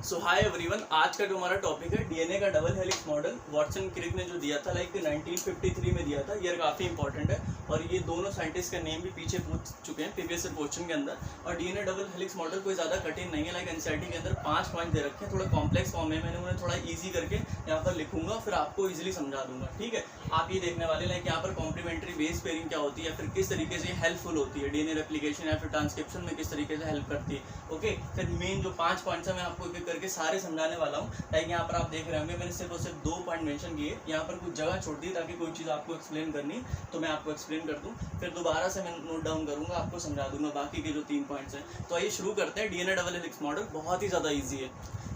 सो hi everyone, आज का जो हमारा टॉपिक है डीएनए का डबल हेलिक्स मॉडल। वॉटसन क्रिक ने जो दिया था लाइक 1953 में दिया था। ये काफ़ी इंपॉर्टेंट है और ये दोनों साइंटिस्ट का नेम भी पीछे पूछ चुके हैं प्रीवियस क्वेश्चन के अंदर। और डीएनए डबल हेलिक्स मॉडल कोई ज़्यादा कठिन नहीं है, लाइक एनसीईआरटी के अंदर 5 पॉइंट दे रखे हैं। थोड़ा कॉम्प्लेक्स फॉर्म में मैंने उन्हें थोड़ा ईजी करके यहाँ पर लिखूंगा, फिर आपको ईजिली समझा दूंगा। ठीक है, आप ये देखने वाले लाइक यहाँ पर कॉम्प्लीमेंट्री बेस पेयरिंग क्या होती है, फिर किस तरीके से हेल्पफुल होती है डीएनए रेप्लिकेशन या फिर ट्रांसक्रिप्शन में किस तरीके से हेल्प करती है। ओके, फिर मेन जो 5 पॉइंट्स है मैं आपको एक एक करके सारे समझाने वाला हूँ। लाइक यहाँ पर आप देख रहे होंगे मैंने सिर्फ और सिर्फ 2 पॉइंट मेंशन किए, यहाँ पर कुछ जगह छोड़ दी ताकि कोई चीज़ आपको एक्सप्लेन करनी तो मैं आपको एक्सप्लेन कर दूँ, फिर दोबारा से मैं नोट डाउन करूँगा, आपको समझा दूंगा बाकी के जो 3 पॉइंट्स हैं। तो आइए शुरू करते हैं। डीएनए डबल हेलिक्स मॉडल बहुत ही ज़्यादा ईजी है।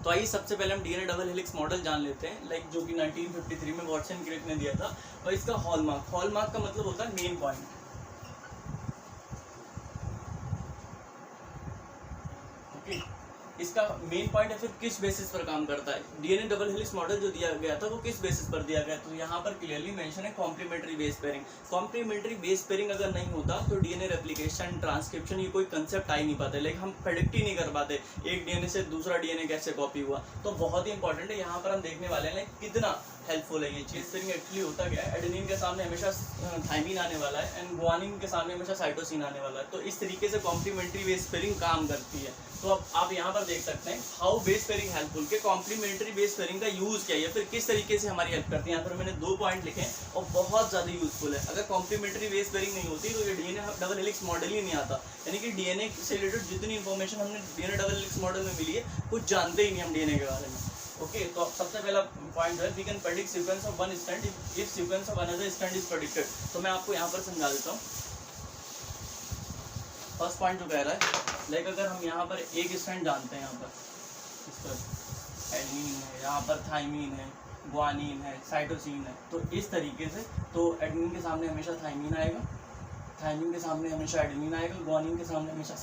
तो आइए सबसे पहले हम डीएनए डबल हेलिक्स मॉडल जान लेते हैं, लाइक जो कि 1953 में वॉटसन क्रिक ने दिया था। और इसका हॉलमार्क का मतलब होता है मेन पॉइंट। इसका मेन पॉइंट है फिर किस बेसिस पर काम करता है। डीएनए डबल हेलिक्स मॉडल जो दिया गया था वो किस बेसिस पर दिया गया, तो यहाँ पर क्लियरली मेंशन है complementary base pairing. Complementary base pairing अगर नहीं होता तो डीएनए रेप्लिकेशन ट्रांसक्रिप्शन ये कोई कंसेप्ट आ ही नहीं पाते, लाइक हम प्रेडिक्ट ही नहीं कर पाते एक डीएनए से दूसरा डीएनए कैसे कॉपी हुआ। तो बहुत ही इंपॉर्टेंट है, यहाँ पर हम देखने वाले हैं लाइक कितना हेल्पफुल है ये चीज़। पेयरिंग एक्चुअली होता क्या है, एडेनिन के सामने हमेशा थाइमिन आने वाला है एंड गुआनिन के सामने हमेशा साइटोसिन आने वाला है। तो इस तरीके से कॉम्प्लीमेंट्री बेस पेयरिंग काम करती है। तो अब आप यहाँ पर देख सकते हैं हाउ बेस पेयरिंग हेल्पफुल के कॉम्प्लीमेंट्री बेस पेयरिंग का यूज क्या है, फिर किस तरीके से हमारी हेल्प करती है। यहाँ पर मैंने 2 पॉइंट लिखे हैं और बहुत ज़्यादा यूजफुल है। अगर कॉम्प्लीमेंट्री बेस पेयरिंग नहीं होती तो ये डीएनए डबल हेलिक्स मॉडल ही नहीं आता। यानी कि डीएनए से रिलेटेड जितनी इन्फॉर्मेशन हमने डीएनए डबल हेलिक्स मॉडल में मिली है कुछ जानते ही नहीं हम डीएनए के बारे में। ओके, तो सबसे पहला पॉइंट है we can predict sequence of one strand if sequence of another strand is predicted. तो मैं आपको यहाँ पर समझा देता हूँ। फर्स्ट पॉइंट जो कह रहा है लाइक अगर हम यहाँ पर एक स्ट्रैंड जानते हैं, यहाँ पर इस पर एडेनिन है, यहाँ पर थाइमिन है, गुआनिन है, साइटोसिन है, तो इस तरीके से तो एडेनिन के सामने हमेशा थाइमिन आएगा, थाइमिन के सामने हमेशा एडेनिन आएगा, गुआनिन के सामने हमेशा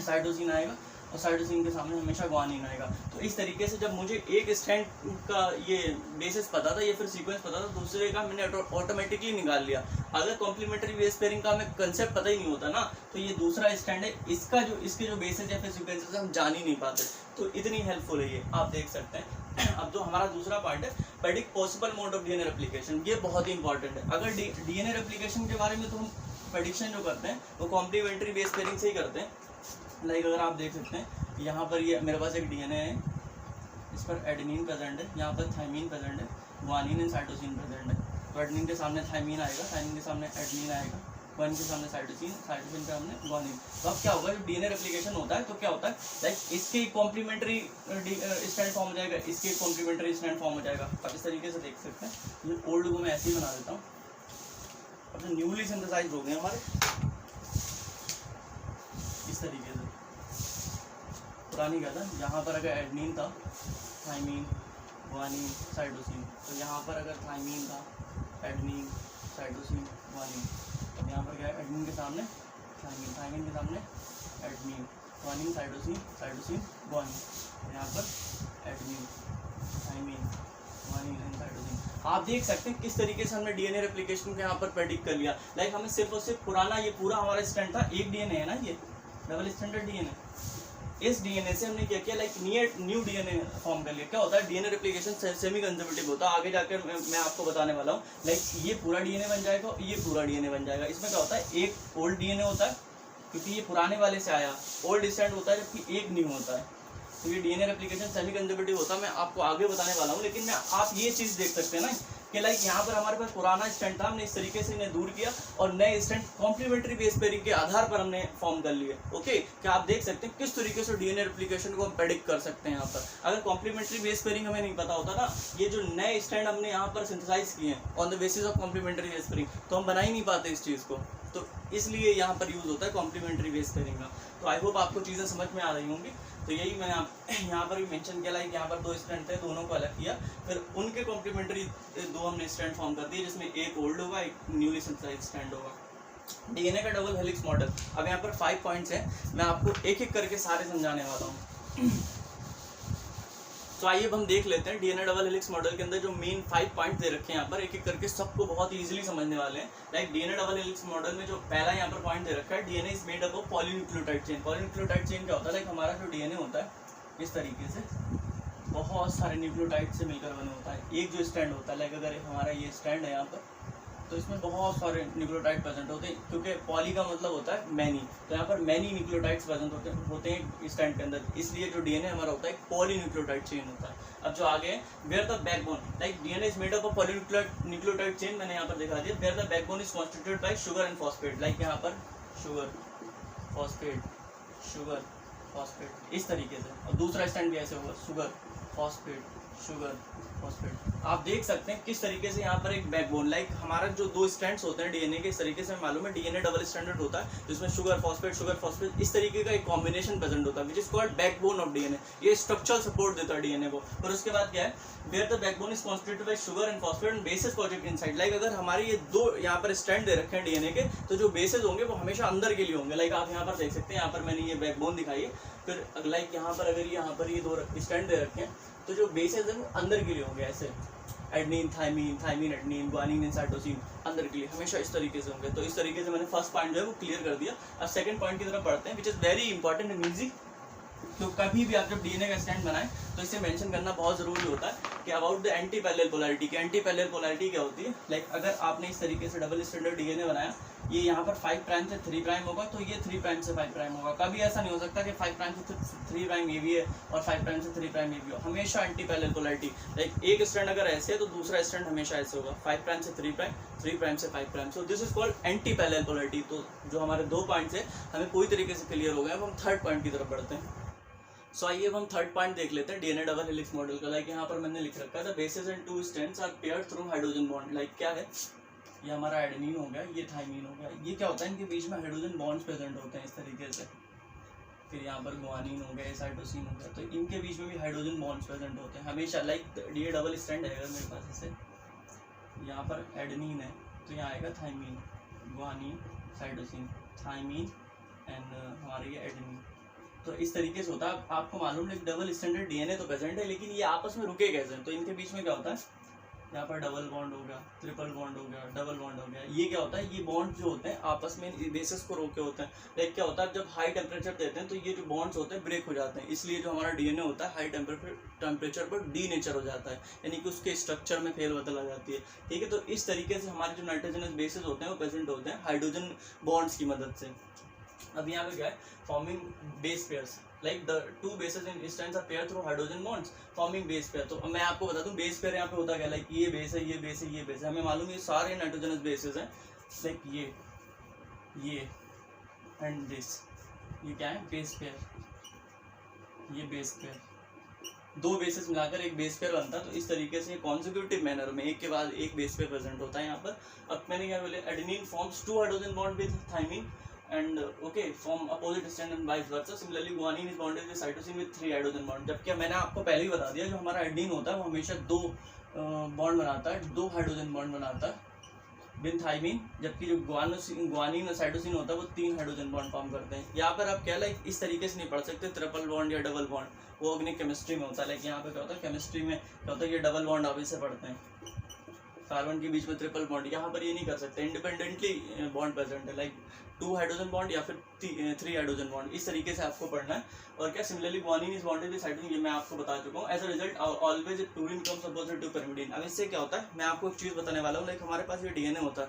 साइटोसिन आएगा और साइटोसिन के सामने हमेशा गुआनिन आएगा। तो इस तरीके से जब मुझे एक स्ट्रैंड का ये बेसिस पता था या फिर सीक्वेंस पता था, दूसरे का मैंने ऑटोमेटिकली निकाल लिया। अगर कॉम्प्लीमेंट्री बेस पेयरिंग का हमें कंसेप्ट पता ही नहीं होता ना, तो ये दूसरा स्ट्रैंड है इसके जो बेसिस या फिर सीक्वेंसेस हम जान ही नहीं पाते। तो इतनी हेल्पफुल है ये, आप देख सकते हैं। अब जो हमारा दूसरा पार्ट है predict possible mode of DNA replication, ये बहुत ही इंपॉर्टेंट है। अगर डीएनए रेप्लिकेशन के बारे में तो हम प्रेडिक्शन जो करते हैं वो कॉम्प्लीमेंट्री बेस पेयरिंग से ही करते हैं। लाइक अगर आप देख सकते हैं यहाँ पर ये मेरे पास एक डीएनए है, इस पर एडेनिन प्रेजेंट है, यहाँ पर थाइमिन प्रेजेंट है, गुआनिन एंड साइटोसिन प्रेजेंट है। तो एडेनिन के सामने थाइमिन आएगा, थाइमिन के सामने एडेनिन आएगा, गुआनिन के सामने साइटोसिन, साइटोसिन के सामने गुआनिन। तो अब क्या होगा, जब डीएनए रेप्लिकेशन होता है तो क्या होता है लाइक इसके कॉम्प्लीमेंट्री स्ट्रैंड फॉर्म हो जाएगा, इसके कॉम्प्लीमेंट्री स्ट्रैंड फॉर्म हो जाएगा। अब इस तरीके से देख सकते हैं। ये ओल्ड को मैं ऐसे ही बना देता हूँ। अब जो न्यूली सिंथेसाइज हो गए हमारे इस तरीके से। पुरानी क्या था, यहाँ पर अगर एडेनिन था, थाइमिन, गुआनिन, साइटोसिन, तो यहाँ पर अगर थाइमिन था, एडेनिन, साइटोसिन, गुआनिन, अब यहाँ पर क्या है, एडेनिन के सामने थाइमिन, थाइमिन के सामने adenine, guanine, cytosine, cytosine, guanine, यहाँ पर adenine, thymine, guanine and cytosine. आप देख सकते हैं किस तरीके से हमने डीएनए रेप्लिकेशन को यहाँ पर प्रेडिक्ट कर लिया। लाइक हमें सिर्फ और सिर्फ पुराना ये पूरा हमारा स्ट्रैंड था, एक डीएनए है ना, ये डबल स्ट्रैंडेड डीएनए, इस डीएनए से हमने क्या किया लाइक न्यू डीएनए फॉर्म कर लिया। क्या होता है, डीएनए रेप्लिकेशन सेमी कंजर्वेटिव होता है। आगे जाकर मैं आपको बताने वाला हूँ। लाइक ये पूरा डीएनए बन जाएगा और ये पूरा डीएनए बन जाएगा। इसमें क्या होता है, एक ओल्ड डीएनए होता है क्योंकि ये पुराने वाले से आया, ओल्ड स्ट्रैंड होता है, जबकि एक न्यू होता है। तो ये डीएनए रेप्लिकेशन सेमी कंजर्वेटिव होता है, मैं आपको आगे बताने वाला हूँ। लेकिन आप ये चीज़ देख सकते हैं ना कि लाइक यहाँ पर हमारे पास पुराना स्ट्रैंड था, हमने इस तरीके से इन्हें दूर किया और नए स्ट्रैंड कॉम्प्लीमेंट्री बेस पेयरिंग के आधार पर हमने फॉर्म कर लिए। ओके, क्या आप देख सकते हैं किस तरीके से डीएनए रेप्लिकेशन को हम प्रेडिक्ट कर सकते हैं यहाँ पर। अगर कॉम्प्लीमेंट्री बेस पेयरिंग हमें नहीं पता होता ना, ये जो नए स्ट्रैंड हमने यहाँ पर सिंथेसाइज किए हैं on the basis of complementary base pairing, तो हम बना ही नहीं पाते इस चीज़ को। तो इसलिए यहाँ पर यूज़ होता है कॉम्प्लीमेंट्री बेस पेयरिंग का। तो आई होप आपको चीज़ें समझ में आ रही होंगी। तो यही मैंने यहाँ पर भी मेंशन किया, लाइक यहाँ पर 2 स्ट्रैंड थे, दोनों को अलग किया, फिर उनके कॉम्प्लीमेंट्री 2 हमने स्ट्रैंड फॉर्म कर दिए, जिसमें एक ओल्ड होगा, एक न्यूली सिंथेसाइज्ड स्ट्रैंड होगा। डीएनए का डबल हेलिक्स मॉडल। अब यहाँ पर 5 पॉइंट्स हैं, मैं आपको एक एक करके सारे समझाने वाला हूँ। तो आइए अब हम देख लेते हैं डीएनए डबल हेलिक्स मॉडल के अंदर जो मेन 5 पॉइंट दे रखे हैं यहाँ पर, एक एक करके सबको बहुत इजीली समझने वाले हैं। Like DNA double helix model में जो पहला यहाँ पर पॉइंट दे रखा है, DNA is made up of polynucleotide chain. Polynucleotide chain क्या होता है, लाइक हमारा जो डीएनए होता है इस तरीके से बहुत सारे न्यूक्लियोटाइड से मिलकर बने होता है एक जो स्टैंड होता है। लाइक अगर हमारा ये स्टैंड है यहाँ पर, तो इसमें बहुत सारे न्यूक्लियोटाइड प्रेजेंट होते हैं, क्योंकि पॉली का मतलब होता है मैनी, तो यहाँ पर मैनी न्यूक्लियोटाइड्स प्रेजेंट होते हैं स्टैंड के अंदर, इसलिए जो डीएनए हमारा होता है एक पॉलीन्यूक्लियोटाइड चेन होता है। अब जो आगे है, where the backbone, like DNA is made up of polynucleotide chain, मैंने यहाँ पर दिखा दिया। Where the backbone is constituted by sugar and phosphate, like यहाँ पर शुगर फॉस्फेट, शुगर फॉस्फेट, इस तरीके से। और दूसरा स्टैंड भी ऐसे होगा, शुगर फॉस्फेट, शुगर फॉस्फेट। आप देख सकते हैं किस तरीके से यहाँ पर एक बैकबोन, लाइक हमारा जो दो स्ट्रैंड्स होते हैं डीएनए के, इस तरीके से मालूम है डीएनए डबल स्टैंडर्ड होता है, जिसमें शुगर फॉस्फेट इस तरीके का एक कॉम्बिनेशन प्रेजेंट होता है, which is called backbone of DNA. ये स्ट्रक्चरल सपोर्ट देता है डीएनए को। और उसके बाद क्या है, where the backbone is constituted by sugar and phosphate and bases project inside, like अगर हमारी ये दो यहाँ पर स्टैंड दे रखे हैं डीएनए के, तो जो बेसेस होंगे वो हमेशा अंदर के लिए होंगे। लाइक आप यहाँ पर देख सकते हैं, यहाँ पर मैंने ये बैकबोन दिखाई है, फिर लाइक यहाँ पर अगर यहाँ पर ये दो स्टैंड दे रखे हैं, तो जो बेसेस है वो अंदर के लिए होंगे, ऐसे adenine thymine, thymine adenine, guanine and cytosine, अंदर के लिए हमेशा इस तरीके से होंगे। तो इस तरीके से मैंने फर्स्ट पॉइंट जो है वो क्लियर कर दिया। अब सेकंड पॉइंट की तरफ बढ़ते हैं, which is very important and easy. तो कभी भी आप जब डीएनए का स्टैंड बनाएं तो इसे मेंशन करना बहुत जरूरी होता है कि about the anti parallel polarity, की एंटी पैरेलल पोलैरिटी क्या होती है। लाइक अगर आपने इस तरीके से डबल स्टैंडर्ड डीएनए बनाया, ये यहाँ पर 5 प्राइम से 3 प्राइम होगा, तो ये 3 प्राइम से 5 प्राइम होगा। कभी ऐसा नहीं हो सकता कि 5 प्राइम से 3 प्राइम ये भी है और 5 प्राइम से 3 प्राइम ये भी हो, हमेशा एंटी पैरेलल पोलैरिटी। लाइक एक स्टैंड अगर ऐसे है तो दूसरा स्टैंड हमेशा ऐसे होगा, 5 प्राइम से 3 प्राइम, 3 प्राइम से 5 prime. So this is called anti parallel polarity. तो जो हमारे दो पॉइंट्स है हमें पूरी तरीके से क्लियर हो गए। अब हम थर्ड पॉइंट की तरफ बढ़ते हैं। सो आइए अब हम थर्ड पॉइंट देख लेते हैं डीएनए डबल हेलिक्स मॉडल का। लाइक यहाँ पर मैंने लिख रखा है, the bases and 2 strands are paired through hydrogen bond. Like क्या है, ये हमारा एडेनिन हो गया, ये थाइमीन हो गया। ये क्या होता है, इनके बीच में हाइड्रोजन बॉन्ड्स प्रेजेंट होते हैं इस तरीके से। फिर यहाँ पर ग्वानिन हो गया, साइटोसिन हो गया, तो इनके बीच में भी हाइड्रोजन बॉन्ड्स प्रेजेंट होते हैं हमेशा। लाइक ये डबल स्ट्रैंड है, अगर मेरे पास ऐसे यहाँ पर एडेनिन है, तो यहाँ आएगा thymine, guanine, cytosine, thymine and हमारे ये एडेनिन। तो इस तरीके से होता है। आपको मालूम है डबल स्टैंडर्ड डीएनए तो प्रेजेंट है, लेकिन ये आपस में रुके कैसे? तो इनके बीच में क्या होता है, यहाँ पर डबल बॉन्ड हो गया, ट्रिपल बॉन्ड हो गया, डबल बॉन्ड हो गया। ये क्या होता है, ये बॉन्ड जो होते हैं आपस में बेसिस को रोके होते हैं। लाइक क्या होता है, जब हाई टेम्परेचर देते हैं तो ये जो बॉन्ड्स होते हैं ब्रेक हो जाते हैं, इसलिए जो हमारा डीएनए होता है हाई टेम्परेचर पर डीनेचर हो जाता है, यानी कि उसके स्ट्रक्चर में फेरबदल आ जाती है। ठीक है, तो इस तरीके से हमारे जो नाइट्रोजनस बेसिस होते हैं वो प्रेजेंट होते हैं हाइड्रोजन बॉन्ड्स की मदद से। अब यहाँ पे क्या है, forming base pairs, like the 2 bases in strands are paired through hydrogen bonds forming base pair। तो मैं आपको बता दूं बेस पेयर यहाँ पे होता क्या, लाइक ये बेस है, ये बेस है, ये बेस है, हमें मालूम है ये सारे नाइट्रोजनस बेसेस हैं। लाइक ये एंड दिस, ये क्या है, बेस पेयर, ये बेस पेयर, 2 बेसेस मिलाकर एक बेस पेयर बनता है। तो इस तरीके से कॉन्सिक्यूटिव मैनर में एक के बाद एक बेस पेयर प्रेजेंट होता है यहाँ पर। अब मैंने क्या बोले, adenine forms 2 hydrogen bond with thymine and okay from opposite strand and vice versa। Similarly guanine is bonded with cytosine with 3 hydrogen bond। जबकि मैंने आपको पहले ही बता दिया जो हमारा एडेनिन होता है वो हमेशा 2 बॉन्ड बनाता है, 2 हाइड्रोजन बॉन्ड बनाता है विद थाइमीन, जबकि जो ग्वानिन और साइटोसिन होता है वो 3 हाइड्रोजन बॉन्ड फॉर्म करते हैं। यहाँ पर आप क्या लाइक इस तरीके से नहीं पढ़ सकते ट्रिपल बॉन्ड या डबल बॉन्ड, वो ऑर्गेनिक केमिस्ट्री में होता है। लाइक यहाँ पे क्या होता है, केमिस्ट्री में क्या होता है, ये डबल बॉन्ड आप इसे पढ़ते हैं, कार्बन के बीच में ट्रिपल बॉन्ड। यहाँ पर ये नहीं कर सकते, इंडिपेंडेंटली बॉन्ड प्रेजेंट है, लाइक 2 हाइड्रोजन बॉन्ड या फिर 3 हाइड्रोजन बॉन्ड, इस तरीके से आपको पढ़ना है। और क्या, similarly guanine is bonded with cytosine, ये मैं आपको बता चुका हूँ। As a result always purine becomes opposite to pyrimidine। अब इससे क्या होता है, मैं आपको एक चीज़ बताने वाला हूँ। लाइक हमारे पास ये डीएनए होता है,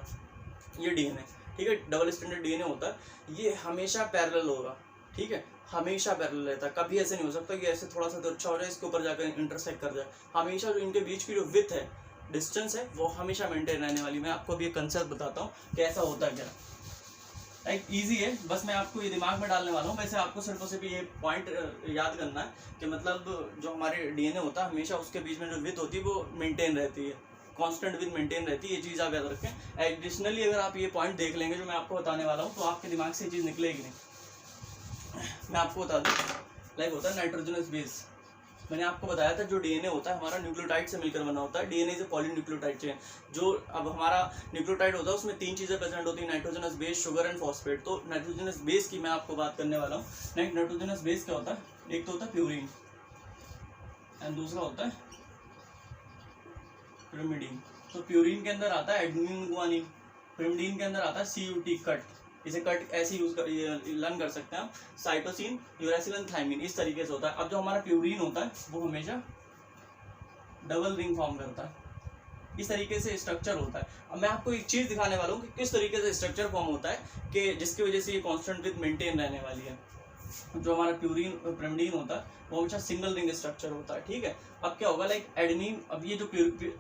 ये डीएनए, ठीक है, डबल स्टैंडर्ड डीएनए होता है, ये हमेशा पैरेलल होगा, ठीक है, हमेशा पैरेलल रहता है। कभी ऐसे नहीं हो सकता कि ऐसे थोड़ा सा तिरछा हो जाए, इसके ऊपर जाकर इंटरसेक्ट कर जाए। हमेशा जो इनके बीच की जो विड्थ है, डिस्टेंस है, वो हमेशा मेंटेन रहने वाली। मैं आपको अभी एक कंसेप्ट बताता हूँ कि ऐसा होता क्या। लाइक ईजी है, बस मैं आपको ये दिमाग में डालने वाला हूँ। वैसे आपको सिर्फ और सिर्फ ये पॉइंट याद करना है कि मतलब जो हमारे डीएनए होता है हमेशा उसके बीच में जो विड्थ होती है वो मेंटेन रहती है, कांस्टेंट विथ मेंटेन रहती है। ये चीज़ आप याद रखें। एडिशनली अगर आप ये पॉइंट देख लेंगे जो मैं आपको बताने वाला हूँ, तो आपके दिमाग से ये चीज़ निकलेगी नहीं। मैं आपको बता दूँ, लाइक होता है नाइट्रोजनस बेस। मैंने आपको बताया था जो डीएनए होता है हमारा न्यूक्लियोटाइड से मिलकर बना होता है। DNA is a polynucleotide chain. जो अब हमारा न्यूक्लियोटाइड होता है उसमें 3 चीज़ें प्रेजेंट होती है, nitrogenous base, sugar and phosphate. तो नाइट्रोजनस बेस की मैं आपको बात करने वाला हूँ। नाइट्रोजनस बेस क्या होता है, एक तो होता है प्यूरिन एंड दूसरा होता है pyrimidine। तो प्यूरिन के अंदर आता है एडेनिन गुआनिन, pyrimidine के अंदर आता है CUT कट, इसे कट ऐसे यूज लर्न कर सकते हैं हम। साइटोसिन, यूरेसिल, थायमिन, इस तरीके से होता है। अब जो हमारा प्यूरिन होता है वो हमेशा डबल रिंग फॉर्म करता है, इस तरीके से स्ट्रक्चर होता है। अब मैं आपको एक चीज दिखाने वाला हूँ कि किस तरीके से स्ट्रक्चर फॉर्म होता है कि जिसकी वजह से ये कांस्टेंट विथ मेंटेन रहने वाली है। जो हमारा प्यूरिन पिरिमिडीन होता है वो हमेशा सिंगल रिंग स्ट्रक्चर होता है, ठीक है। अब क्या होगा, लाइक एडेनिन, अब ये जो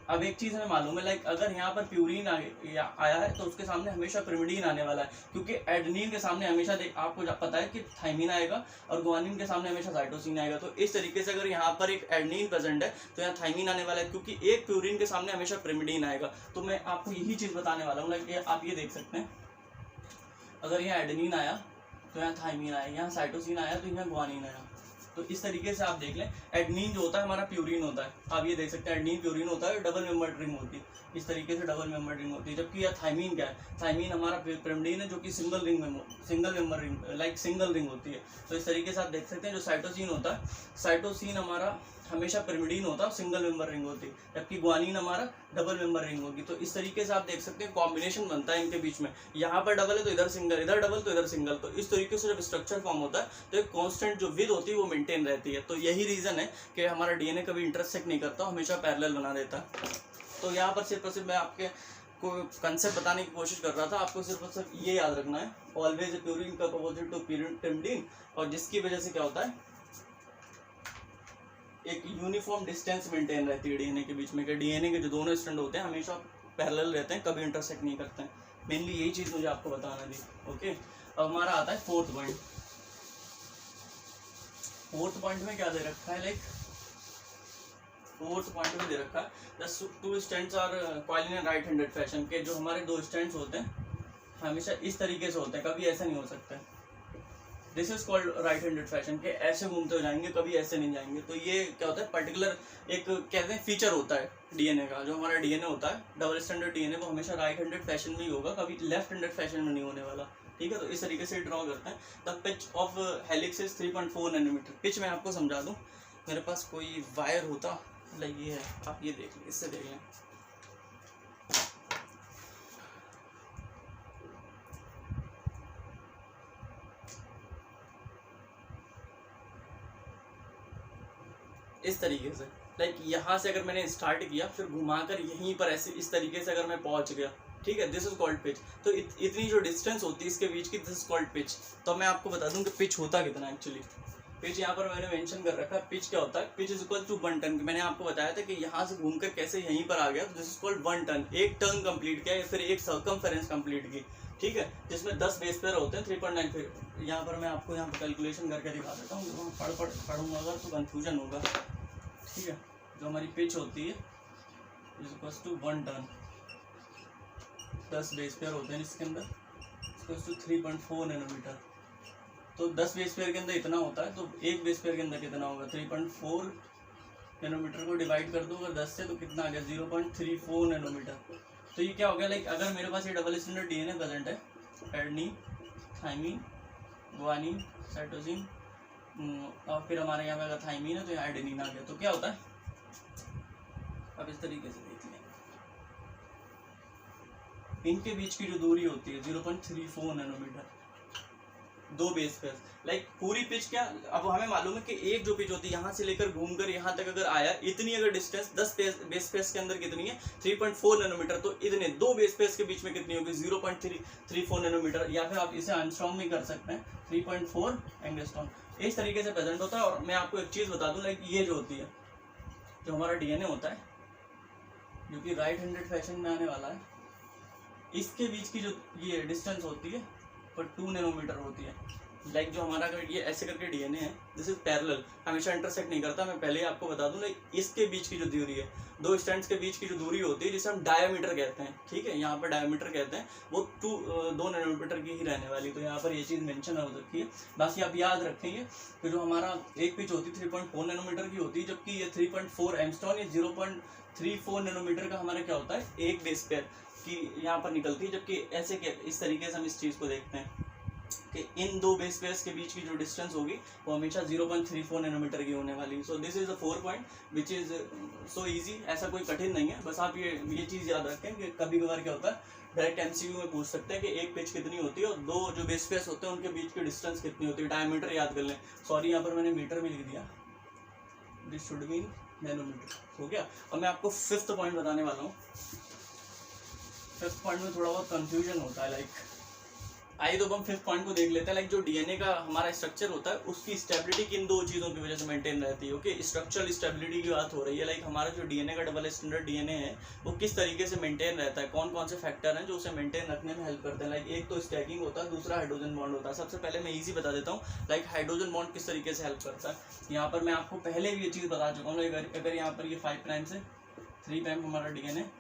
अब एक चीज हमें मालूम है, लाइक अगर यहाँ पर प्यूरिन आया है तो उसके सामने हमेशा पिरिमिडीन आने वाला है, क्योंकि एडेनिन के सामने हमेशा आपको पता है कि थायमिन आएगा और गुआनिन के सामने हमेशा साइटोसिन आएगा। तो इस तरीके से अगर यहाँ पर एक एडेनिन प्रेजेंट है तो यहाँ थायमिन आने वाला है, क्योंकि एक प्यूरिन के सामने हमेशा पिरिमिडीन आएगा। तो मैं आपको यही चीज बताने वाला हूँ, लाइक आप ये देख सकते हैं, अगर यहाँ एडेनिन आया तो यहाँ थायमिन आया, यहाँ साइटोसिन आया तो यहाँ गुआनिन आया। तो इस तरीके से आप देख लें, एडेनिन जो होता है हमारा प्यूरिन होता है, आप ये देख सकते हैं एडेनिन प्यूरिन होता है, डबल मेंबर्ड रिंग होती है, इस तरीके से डबल मेंबर्ड रिंग होती है। जबकि यह थायमिन क्या है, थायमिन हमारा पिरिमिडीन है जो कि single member ring, like single ring होती है। तो इस तरीके से आप देख सकते हैं, जो साइटोसिन होता है, साइटोसिन हमारा हमेशा पिरिमिडीन होता है, सिंगल मेंबर रिंग होती है, जबकि गुआनिन हमारा डबल मेंबर रिंग होगी। तो इस तरीके से आप देख सकते हैं कॉम्बिनेशन बनता है इनके बीच में, यहाँ पर डबल है तो इधर सिंगल, इधर डबल तो इधर सिंगल। तो इस तरीके से जब स्ट्रक्चर फॉर्म होता है तो एक कांस्टेंट जो विड्थ होती है वो मेंटेन रहती है। तो यही रीजन है कि हमारा डीएनए कभी इंटरसेक्ट नहीं करता, हमेशा पैरेलल बना देता है। तो यहाँ पर सिर्फ और सिर्फ मैं आपके को कंसेप्ट बताने की कोशिश कर रहा था, आपको सिर्फ और सिर्फ ये याद रखना है, ऑलवेज प्यूरिन का अपोजिट टू पिरिमिडीन, और जिसकी वजह से क्या होता है, एक यूनिफॉर्म डिस्टेंस मेंटेन रहती है डीएनए के बीच में, कि डीएनए के जो दोनों स्ट्रैंड होते हैं हमेशा पैरेलल रहते हैं, कभी इंटरसेक्ट नहीं करते हैं। मेनली यही चीज़ मुझे आपको बताना थी। ओके, अब हमारा आता है फोर्थ पॉइंट। फोर्थ पॉइंट में क्या दे रखा है, लाइक फोर्थ पॉइंट में दे रखा है the two strands are coiled in right handed fashion, के जो हमारे दो स्टैंड्स होते हैं हमेशा इस तरीके से होते हैं, कभी ऐसा नहीं हो सकता। This is called right handed fashion, के ऐसे घूमते हो जाएंगे, कभी ऐसे नहीं जाएंगे। तो ये क्या होता है, पर्टिकुलर एक कहते हैं फीचर होता है डीएनए का। जो हमारा डीएनए होता है डबल स्टैंडर्ड डीएनए, वो हमेशा राइट हैंडेड फैशन में ही होगा, कभी लेफ्ट हैंडेड फैशन में नहीं होने वाला, ठीक है। तो इस तरीके से ड्रॉ करते हैं। The pitch of helix is 3.4 nanometer. Pitch मैं आपको समझा दूँ, मेरे पास कोई वायर होता, लाइक ये है, आप ये देख लें, इससे देख लें, इस तरीके से, लाइक यहाँ से अगर मैंने स्टार्ट किया फिर घुमाकर यहीं पर ऐसे इस तरीके से अगर मैं पहुंच गया, ठीक है, दिस इज कॉल्ड पिच। तो इतनी जो डिस्टेंस होती है इसके बीच की, दिस इज कॉल्ड पिच। तो मैं आपको बता दूं कि पिच होता कितना एक्चुअली। पिच यहाँ पर मैंने मेंशन कर रखा है, पिच क्या होता है, pitch is equal to 1 turn. मैंने आपको बताया था कि यहाँ से घूमकर कैसे यहीं पर आ गया, तो दिस इज कॉल्ड 1 टन। एक टर्न कंप्लीट किया या फिर एक सर्कमफेरेंस कंप्लीट की, ठीक है, जिसमें 10 बेस पेयर होते हैं 3.9। फिर यहाँ पर मैं आपको यहाँ पर कैलकुलेशन करके दिखा देता हूँ, पढ़ूंगा अगर तो कन्फ्यूजन होगा, ठीक है। जो हमारी पिच होती है is equal to 1 turn, 10 base pair होते हैं इसके अंदर, इक्वल टू 3.4 नैनोमीटर। तो 10 बेस पेयर के अंदर इतना होता है, तो एक बेस पेयर के अंदर कितना होगा, 3.4 नैनोमीटर को डिवाइड कर दो अगर 10 से, तो कितना आ गया, 0.34 नैनोमीटर। तो ये क्या हो गया, लाइक अगर मेरे पास ये डबल स्टैंडर्ड डीएनए प्रेजेंट है, एडेनिन, थायमिन, गुआनिन, साइटोसिन, और फिर हमारे यहाँ पे अगर थायमिन है तो यहाँ एडेनिन आ गया, तो क्या होता है, अब इस तरीके से देख लें, इनके बीच की जो दूरी होती है 0.34 नैनोमीटर, दो बेस पेयर, लाइक पूरी पिच क्या, अब हमें मालूम है कि एक जो पिच होती है यहाँ से लेकर घूमकर यहाँ तक अगर आया, इतनी अगर डिस्टेंस 10 बेस पेयर्स के अंदर कितनी है, 3.4 नैनोमीटर। तो इतने दो बेस पेयर्स के बीच में कितनी होगी, 0.34 नैनोमीटर, या फिर आप इसे एंगस्ट्रॉम में कर सकते हैं, 3.4 एंगस्ट्रॉम। इस तरीके से प्रेजेंट होता है। और मैं आपको एक चीज़ बता दूं, लाइक ये जो होती है, जो हमारा डीएनए होता है, जो कि राइट हैंडेड फैशन में आने वाला है, इसके बीच की जो ये डिस्टेंस होती है पर 2 नैनोमीटर होती है। लाइक जो हमारा अगर ये ऐसे करके डीएनए है, दिस इज पैरेलल, हमेशा इंटरसेक्ट नहीं करता। मैं पहले ही आपको बता दूं, लाइक इसके बीच की जो दूरी है, दो स्टैंड्स के बीच की जो दूरी होती है, जिसे हम डायमीटर कहते हैं, ठीक है, यहाँ पर डायमीटर कहते हैं, वो 2 नैनोमीटर की ही रहने वाली। तो यहाँ पर ये चीज़ मेंशन हो सकती है। बाकी आप याद रखेंगे कि जो हमारा एक पिच होती है 3.4 नैनोमीटर की होती है, जबकि ये 3.4 एंगस्ट्रॉम या 0.34 नैनोमीटर का हमारा क्या होता है, एक बेस पेयर की यहाँ पर निकलती है। जबकि ऐसे इस तरीके से हम इस चीज़ को देखते हैं कि इन दो बेस पेयर्स के बीच की जो डिस्टेंस होगी वो हमेशा 0.34 नैनोमीटर की होने वाली है। So this is the 4 point which is so easy, ऐसा कोई कठिन नहीं है, बस आप ये चीज़ याद रखें कि कभी कभार क्या होता है डायरेक्ट एमसीक्यू में पूछ सकते हैं कि एक पिच कितनी होती है और दो जो बेस पेयर्स होते हैं उनके बीच की डिस्टेंस कितनी होती है, डायमीटर याद कर लें। सॉरी यहाँ पर मैंने मीटर भी लिख दिया, दिस शुड बी नैनोमीटर। हो गया। अब मैं आपको 5th पॉइंट बताने वाला हूँ। 5th पॉइंट में थोड़ा बहुत कंफ्यूजन होता है, लाइक आइए तो हम 5th पॉइंट को देख लेते हैं। लाइक जो डीएनए का हमारा स्ट्रक्चर होता है उसकी स्टेबिलिटी किन दो चीज़ों की वजह से मेंटेन रहती है। ओके, स्ट्रक्चरल स्टेबिलिटी की बात हो रही है। लाइक हमारा जो डीएनए का डबल स्टैंडर्ड डीएनए है वो किस तरीके से मेंटेन रहता है, कौन कौन से फैक्टर हैं जो उसे मेंटेन रखने में हेल्प करते हैं। लाइक एक तो स्टैकिंग होता है, दूसरा हाइड्रोजन बॉन्ड होता है। सबसे पहले मैं ईजी बता देता हूँ लाइक हाइड्रोजन बॉन्ड किस तरीके से हेल्प करता है। यहाँ पर मैं आपको पहले भी ये चीज़ बता चुका हूँ। अगर यहाँ पर ये 5 प्राइम से 3 प्राइम हमारा डीएनए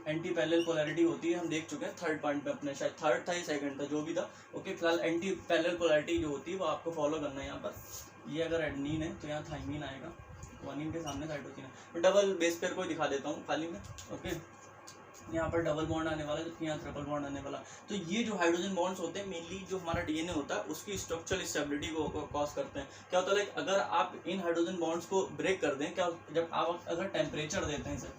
एंटी पैरेलल पोलैरिटी होती है, हम देख चुके हैं 3rd पॉइंट पे अपने, शायद 3rd था या 2nd था, जो भी था। ओके, फिलहाल एंटी पैरेलल पोलैरिटी जो होती है वो आपको फॉलो करना है। यहाँ पर ये अगर एडेनिन है तो यहाँ थाइमीन आएगा, गुआनिन के सामने साइटोसिन है। तो डबल बेस पेयर को दिखा देता हूँ खाली में। ओके, यहाँ पर डबल बॉन्ड आने वाला जबकि यहाँ ट्रिपल बॉन्ड आने वाला। तो ये जो हाइड्रोजन बॉन्ड्स होते हैं मेनली जो हमारा डीएनए होता है उसकी स्ट्रक्चरल स्टेबिलिटी को कॉज करते हैं। क्या होता है लाइक अगर आप इन हाइड्रोजन बॉन्ड्स को ब्रेक कर दें, क्या जब आप अगर टेम्परेचर देते हैं सर,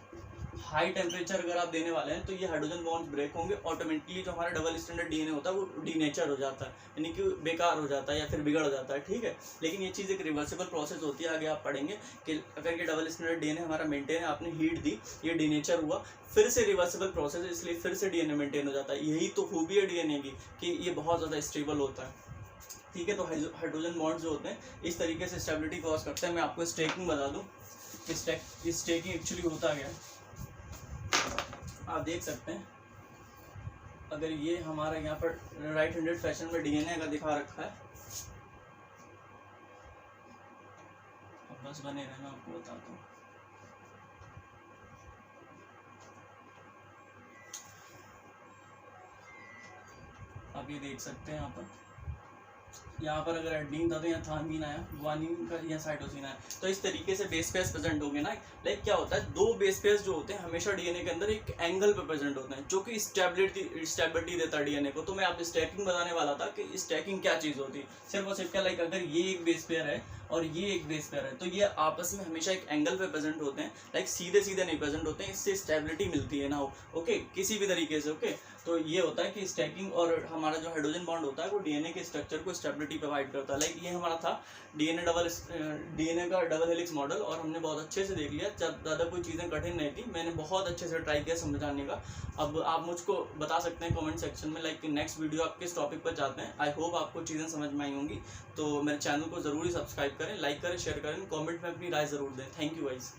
हाई टेम्परेचर अगर आप देने वाले हैं तो ये हाइड्रोजन बॉन्ड्स ब्रेक होंगे, ऑटोमेटिकली जो हमारा डबल स्टैंडर्ड डीएनए होता है वो डीनेचर हो जाता है, यानी कि बेकार हो जाता है या फिर बिगड़ जाता है। ठीक है, लेकिन ये चीज़ एक रिवर्सिबल प्रोसेस होती है। आगे आप पढ़ेंगे कि अगर ये डबल स्टैंडर्ड डीएनए हमारा मेंटेन है, आपने हीट दी, ये डीनेचर हुआ, फिर से रिवर्सिबल प्रोसेस है, इसलिए फिर से डीएनए मेंटेन हो जाता है। यही तो खूबी है डीएनए की कि ये बहुत ज़्यादा स्टेबल होता है। ठीक है, तो हाइड्रोजन बॉन्ड्स जो होते हैं इस तरीके से स्टेबिलिटी कॉज करते हैं। मैं आपको स्टेकिंग बता दूँ, स्टेकिंग एक्चुअली होता क्या है, आप देख सकते हैं। अगर ये हमारा यहाँ पर राइट हैंडेड फैशन में डीएनए का दिखा रखा है, अब बस बने रहना, आपको बताता हूँ। आप ये देख सकते हैं यहाँ पर अगर एडेनिन था तो यहाँ थाइमीन आया, गुआनिन का यहाँ साइटोसिन आया। तो इस तरीके से बेस पेयर्स प्रेजेंट होंगे ना। लाइक क्या होता है, दो बेस पेयर्स जो होते हैं हमेशा डीएनए के अंदर एक एंगल पे प्रेजेंट होते हैं जो कि स्टेबिलिटी देता है डीएनए को। तो मैं आपको स्टैकिंग बताने वाला था कि स्टैकिंग क्या चीज़ होती है। सिर्फ और सिर्फ क्या, लाइक अगर ये एक बेस पेयर है और ये एक बेस पेयर है तो ये आपस में हमेशा एक एंगल पे प्रेजेंट होते हैं, लाइक सीधे सीधे नहीं प्रेजेंट होते हैं, इससे स्टेबिलिटी मिलती है ना। ओके, किसी भी तरीके से। ओके, तो ये होता है कि स्टैकिंग और हमारा जो हाइड्रोजन बॉन्ड होता है वो डीएनए के स्ट्रक्चर को स्टेबिलिटी प्रोवाइड करता है। लाइक ये हमारा था डीएनए का डबल हेलिक्स मॉडल और हमने बहुत अच्छे से देख लिया, ज़्यादा कोई चीज़ें कठिन नहीं थी, मैंने बहुत अच्छे से ट्राई किया समझाने का। अब आप मुझको बता सकते हैं कमेंट सेक्शन में लाइक नेक्स्ट वीडियो आप किस टॉपिक पर चाहते हैं। आई होप आपको चीज़ें समझ में आई होंगी। तो मेरे चैनल को ज़रूर सब्सक्राइब करें, लाइक करें, शेयर करें, कमेंट में अपनी राय ज़रूर दें। Thank you guys.